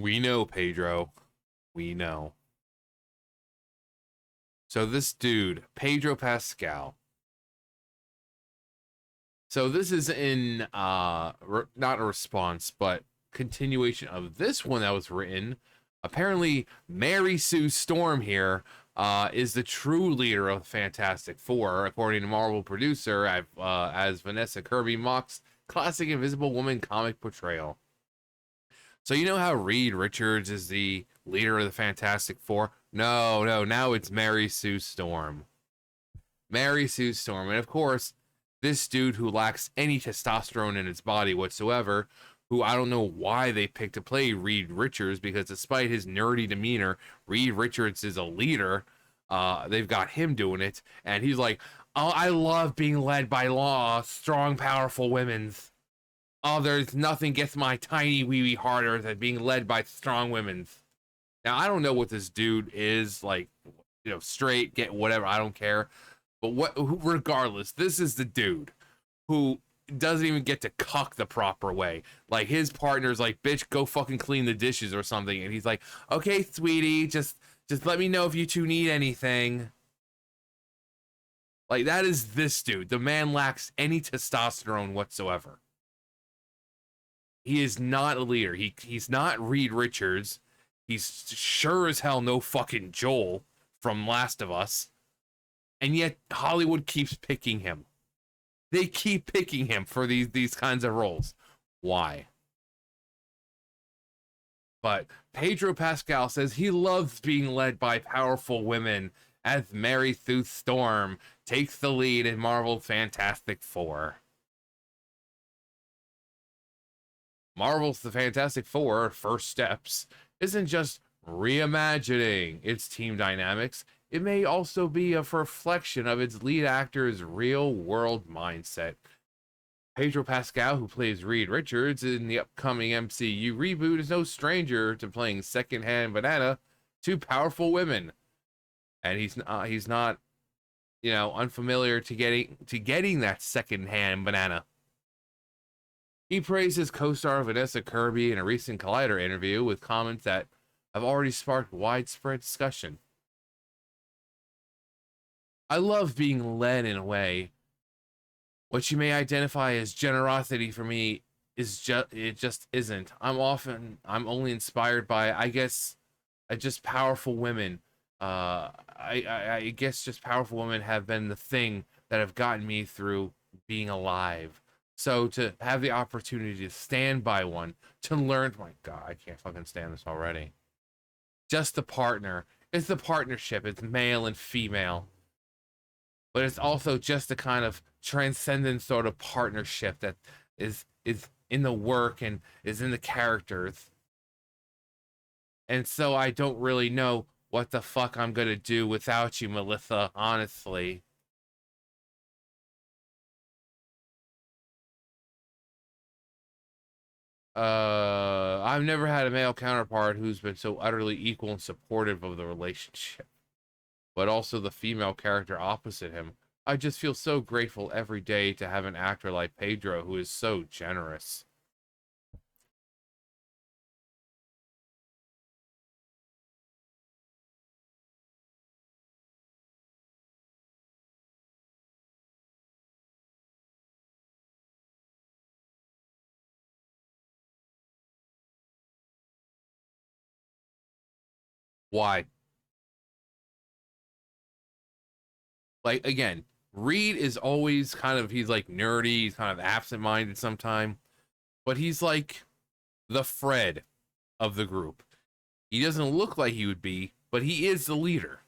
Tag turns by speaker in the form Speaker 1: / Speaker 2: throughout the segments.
Speaker 1: We know, Pedro. We know. So this dude, Pedro Pascal. So this is in not a response, but continuation of this one that was written. Apparently, Mary Sue Storm here is the true leader of the Fantastic Four, according to Marvel producer, as Vanessa Kirby mocks classic Invisible Woman comic portrayal. So you know how Reed Richards is the leader of the Fantastic Four? No, now it's Mary Sue Storm. Mary Sue Storm. And of course, this dude who lacks any testosterone in his body whatsoever, who I don't know why they picked to play Reed Richards, because despite his nerdy demeanor, Reed Richards is a leader. They've got him doing it, and he's like, "Oh, I love being led by strong, powerful women's. Oh, there's nothing gets my tiny wee wee harder than being led by strong women's." Now, I don't know what this dude is like, straight, get whatever, I don't care. But regardless, this is the dude who doesn't even get to cuck the proper way. Like, his partner's like, "Bitch, go fucking clean the dishes," or something, and he's like, "Okay, sweetie, just let me know if you two need anything." Like, that is this dude. The man lacks any testosterone whatsoever. He is not a leader. He's not Reed Richards. He's sure as hell no fucking Joel from Last of Us. And yet Hollywood keeps picking him. They keep picking him for these kinds of roles. Why? But Pedro Pascal says he loves being led by powerful women, as Mary Sue Storm takes the lead in Marvel's Fantastic Four. Marvel's The Fantastic Four First Steps isn't just reimagining its team dynamics, it may also be a reflection of its lead actor's real world mindset. Pedro Pascal, who plays Reed Richards in the upcoming MCU reboot, is no stranger to playing secondhand banana to powerful women, and he's not unfamiliar to getting that secondhand banana. He praised his co-star Vanessa Kirby in a recent Collider interview with comments that have already sparked widespread discussion. "I love being led in a way. What you may identify as generosity for me it just isn't. I'm only inspired by, I guess, just powerful women. I guess just powerful women have been the thing that have gotten me through being alive. So to have the opportunity to stand by one, to learn, my God, I can't fucking stand this already. Just the partner. It's the partnership. It's male and female. But it's also just a kind of transcendent sort of partnership that is in the work and is in the characters. And so I don't really know what the fuck I'm gonna do without you, Melissa, honestly." I've never had a male counterpart who's been so utterly equal and supportive of the relationship, but also the female character opposite him. I just feel so grateful every day to have an actor like Pedro who is so generous. Why? Like, again, Reed is always he's like nerdy, he's kind of absent-minded sometimes, but he's like the Fred of the group. He doesn't look like he would be, but he is the leader.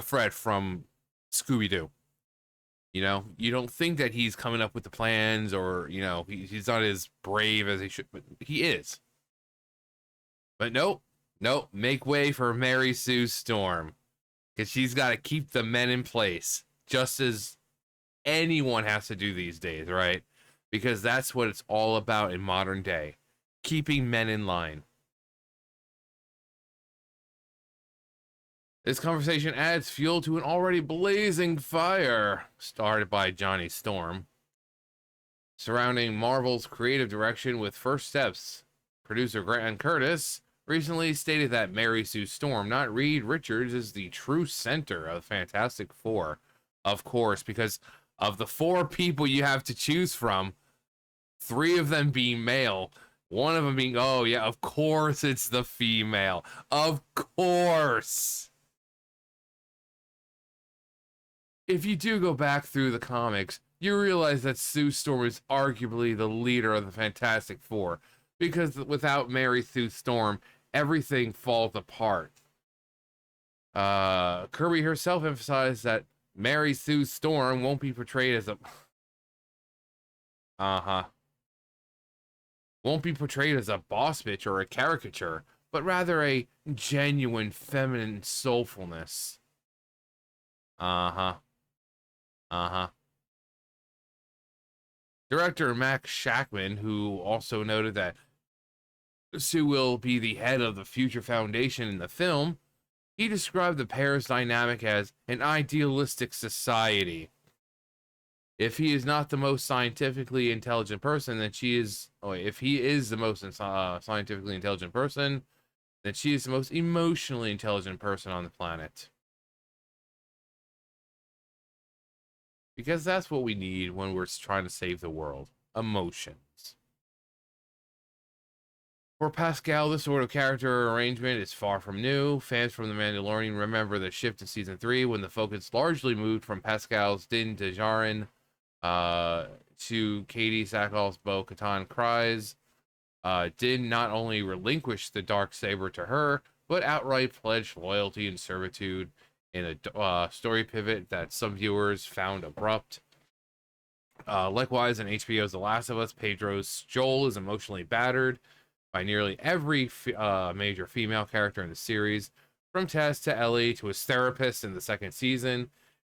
Speaker 1: Fred from Scooby-Doo. You don't think that he's coming up with the plans, or he's not as brave as he should, but he is. But nope, make way for Mary Sue Storm, because she's got to keep the men in place, just as anyone has to do these days, right? Because that's what it's all about in modern day, keeping men in line. This conversation adds fuel to an already blazing fire started by Johnny Storm, surrounding Marvel's creative direction with First Steps producer Grant Curtis recently stated that Mary Sue Storm, not Reed Richards, is the true center of Fantastic Four. Of course, because of the 4 people you have to choose from, 3 of them being male, one of them being, oh yeah, of course it's the female. Of course. If you do go back through the comics, you realize that Sue Storm is arguably the leader of the Fantastic Four, because without Mary Sue Storm, everything falls apart. Kirby herself emphasized that Mary Sue Storm won't be portrayed as a won't be portrayed as a boss bitch or a caricature, but rather a genuine feminine soulfulness. Director Max Shackman, who also noted that Sue will be the head of the Future Foundation in the film, he described the pair's dynamic as an idealistic society. If he is not the most scientifically intelligent person, then she is. Oh, if he is the most scientifically intelligent person, then she is the most emotionally intelligent person on the planet. Because that's what we need when we're trying to save the world. Emotions. For Pascal, this sort of character arrangement is far from new. Fans from The Mandalorian remember the shift in Season 3 when the focus largely moved from Pascal's Din Djarin to Katie Sackhoff's Bo-Katan Kryze. Din not only relinquished the Darksaber to her, but outright pledged loyalty and servitude in a story pivot that some viewers found abrupt. Likewise, in HBO's The Last of Us, Pedro's Joel is emotionally battered by nearly every major female character in the series, from Tess to Ellie to his therapist in the second season.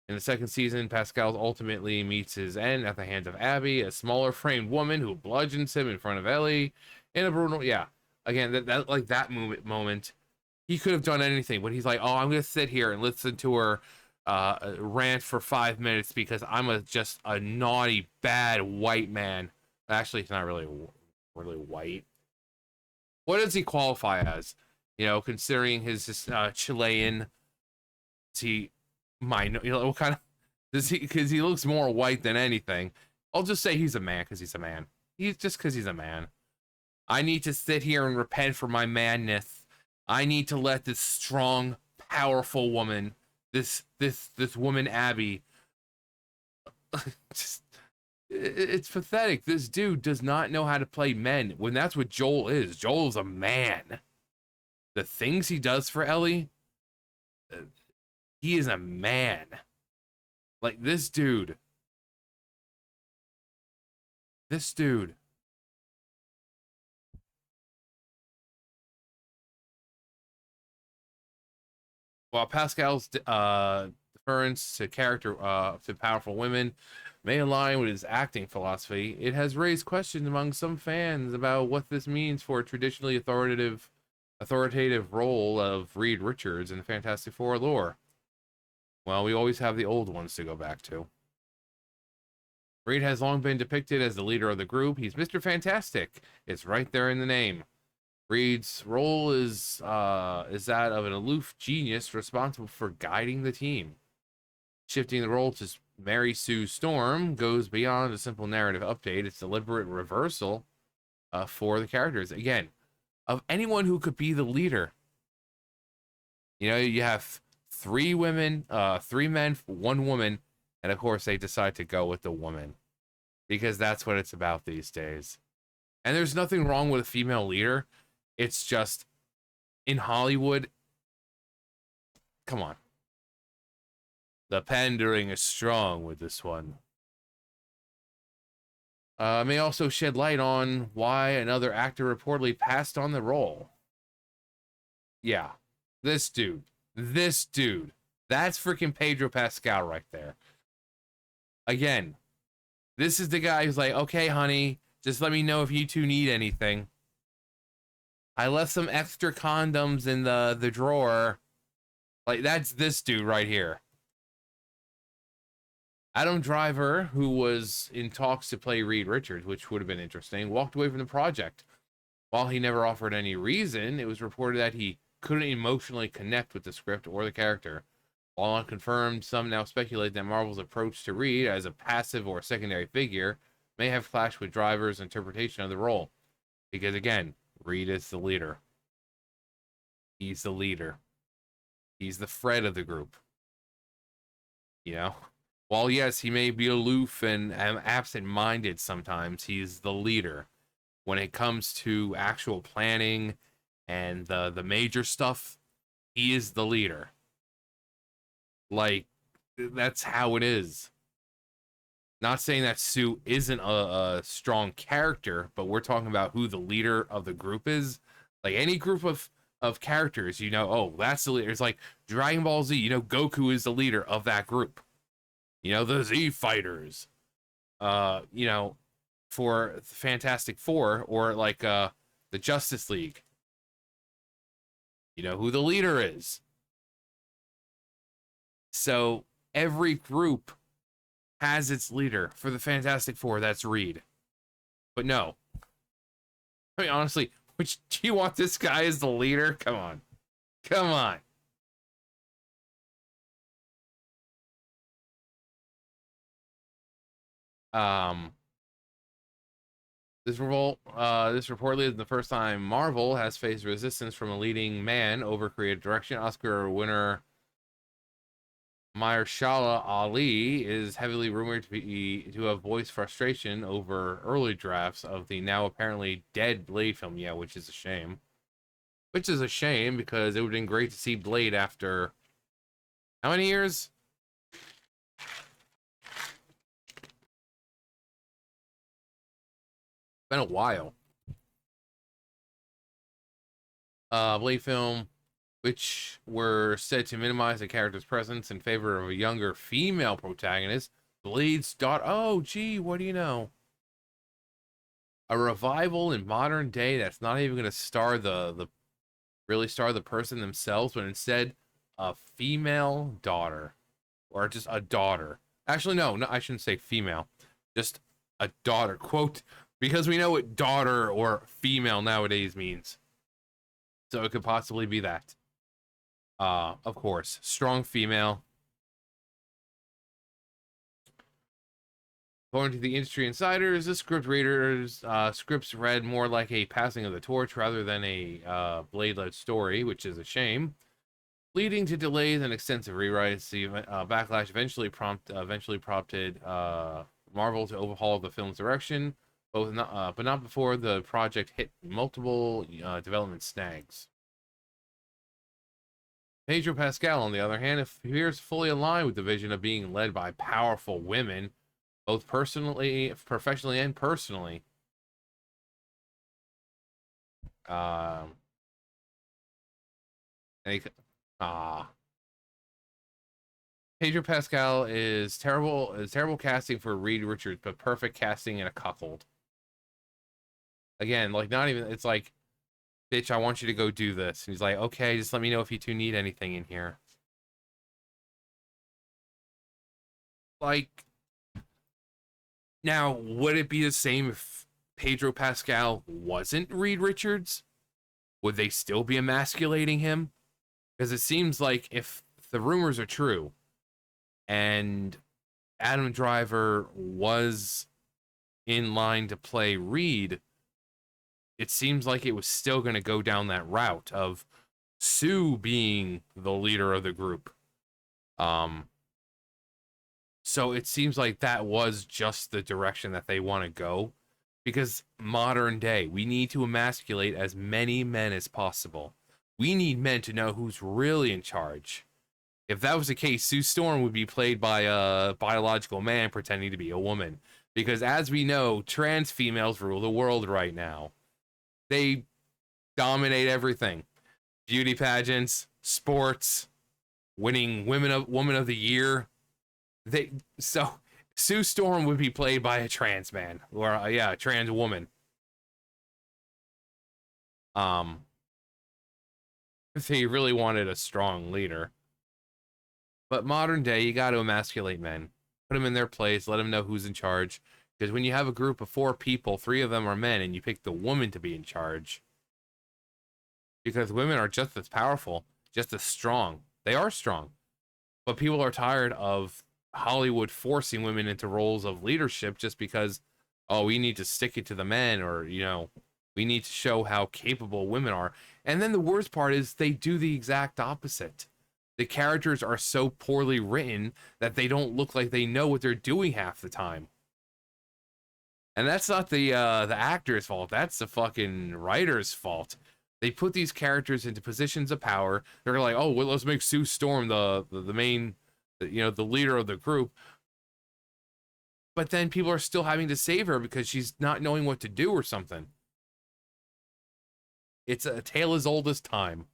Speaker 1: In the second season, Pascal ultimately meets his end at the hands of Abby, a smaller framed woman who bludgeons him in front of Ellie in a brutal, again, that moment, he could have done anything, but he's like, oh, I'm gonna sit here and listen to her rant for 5 minutes because I'm just a naughty, bad white man. Actually, he's not really white. What does he qualify as? You know, considering his Chilean, what kind of does he? Because he looks more white than anything. I'll just say he's a man because he's a man. Because he's a man. I need to sit here and repent for my madness. I need to let this strong, powerful woman, this woman Abby, it's pathetic. This dude does not know how to play men when that's what Joel is. Joel is a man. The things he does for Ellie, he is a man. Like this dude. While Pascal's deference to character to powerful women may align with his acting philosophy, it has raised questions among some fans about what this means for a traditionally authoritative role of Reed Richards in the Fantastic Four lore. Well, we always have the old ones to go back to. Reed has long been depicted as the leader of the group. He's Mr. Fantastic. It's right there in the name. Reed's role is that of an aloof genius responsible for guiding the team. Shifting the role to Mary Sue Storm goes beyond a simple narrative update. It's a deliberate reversal for the characters. Again, of anyone who could be the leader. You know, you have 3 women, 3 men, 1 woman, and of course they decide to go with the woman. Because that's what it's about these days. And there's nothing wrong with a female leader. It's just, in Hollywood, come on. The pandering is strong with this one. May also shed light on why another actor reportedly passed on the role. Yeah, this dude. That's freaking Pedro Pascal right there. Again, this is the guy who's like, okay, honey, just let me know if you two need anything. I left some extra condoms in the drawer. Like, that's this dude right here. Adam Driver, who was in talks to play Reed Richards, which would have been interesting, walked away from the project. While he never offered any reason, it was reported that he couldn't emotionally connect with the script or the character. While unconfirmed, some now speculate that Marvel's approach to Reed as a passive or secondary figure may have clashed with Driver's interpretation of the role. Because again, Reed is the leader. He's the leader. He's the Fred of the group. You know? While yes, he may be aloof and absent-minded sometimes, he's the leader. When it comes to actual planning and the major stuff, he is the leader. Like, that's how it is. Not saying that Sue isn't a strong character, but we're talking about who the leader of the group is. Like any group of characters, you know, oh, that's the leader. It's like Dragon Ball Z, you know, Goku is the leader of that group. You know, the Z Fighters. You know, for the Fantastic Four or like the Justice League. You know who the leader is. So every group has its leader. For the Fantastic Four, that's Reed. But no. I mean, honestly, do you want this guy as the leader? Come on. Come on. This reportedly is the first time Marvel has faced resistance from a leading man over creative direction. Oscar winner Mahershala Ali is heavily rumored to have voiced frustration over early drafts of the now apparently dead Blade film. Yeah, which is a shame. Which is a shame because it would have been great to see Blade after how many years? Been a while. Blade film, which were said to minimize the character's presence in favor of a younger female protagonist. Blade's daughter. Oh, gee, what do you know? A revival in modern day that's not even going to star the really star the person themselves, but instead a female daughter or just a daughter. Actually, no, I shouldn't say female, just a daughter. Quote, because we know what daughter or female nowadays means. So it could possibly be that. Of course, strong female. According to the industry insiders, the script readers scripts read more like a passing of the torch rather than a Blade-led story, which is a shame, leading to delays and extensive rewrites. The backlash eventually prompted Marvel to overhaul the film's direction, but not before the project hit multiple development snags. Pedro Pascal, on the other hand, appears fully aligned with the vision of being led by powerful women, both professionally, and personally. Um, Pedro Pascal is terrible. Is terrible casting for Reed Richards, but perfect casting in a cuckold. Again, like not even. It's like, bitch, I want you to go do this. And he's like, okay, just let me know if you two need anything in here. Like, now, would it be the same if Pedro Pascal wasn't Reed Richards? Would they still be emasculating him? Because it seems like if the rumors are true and Adam Driver was in line to play Reed, it seems like it was still going to go down that route of Sue being the leader of the group. So it seems like that was just the direction that they want to go. Because modern day, we need to emasculate as many men as possible. We need men to know who's really in charge. If that was the case, Sue Storm would be played by a biological man pretending to be a woman. Because as we know, trans females rule the world right now. They dominate everything. Beauty pageants, sports, winning woman of the year. So Sue Storm would be played by a trans man or a trans woman. If he really wanted a strong leader. But modern day, you got to emasculate men. Put them in their place. Let them know who's in charge. Because when you have a group of 4 people, 3 of them are men, and you pick the woman to be in charge, because women are just as powerful, just as strong. They are strong, but people are tired of Hollywood forcing women into roles of leadership just because, oh, we need to stick it to the men, or, we need to show how capable women are. And then the worst part is they do the exact opposite. The characters are so poorly written that they don't look like they know what they're doing half the time. And that's not the actor's fault. That's the fucking writer's fault. They put these characters into positions of power. They're like, oh, well, let's make Sue Storm the main, the leader of the group. But then people are still having to save her because she's not knowing what to do or something. It's a tale as old as time.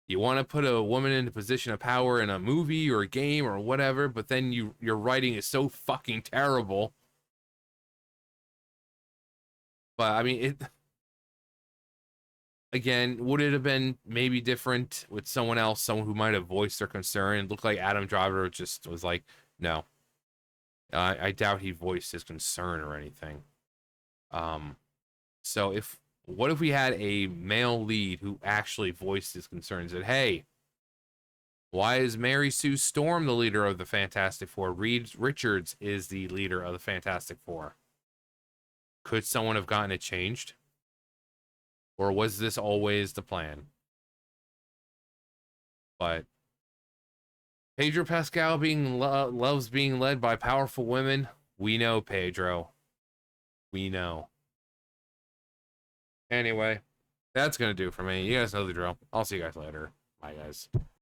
Speaker 1: You want to put a woman in a position of power in a movie or a game or whatever, but then your writing is so fucking terrible. But I mean, again, would it have been maybe different with someone else, someone who might have voiced their concern? It looked like Adam Driver just was like, no. I doubt he voiced his concern or anything. So what if we had a male lead who actually voiced his concerns? That, hey, why is Mary Sue Storm the leader of the Fantastic Four? Reed Richards is the leader of the Fantastic Four. Could someone have gotten it changed? Or was this always the plan? But Pedro Pascal loves being led by powerful women. We know, Pedro. We know. Anyway, that's going to do for me. You guys know the drill. I'll see you guys later. Bye, guys.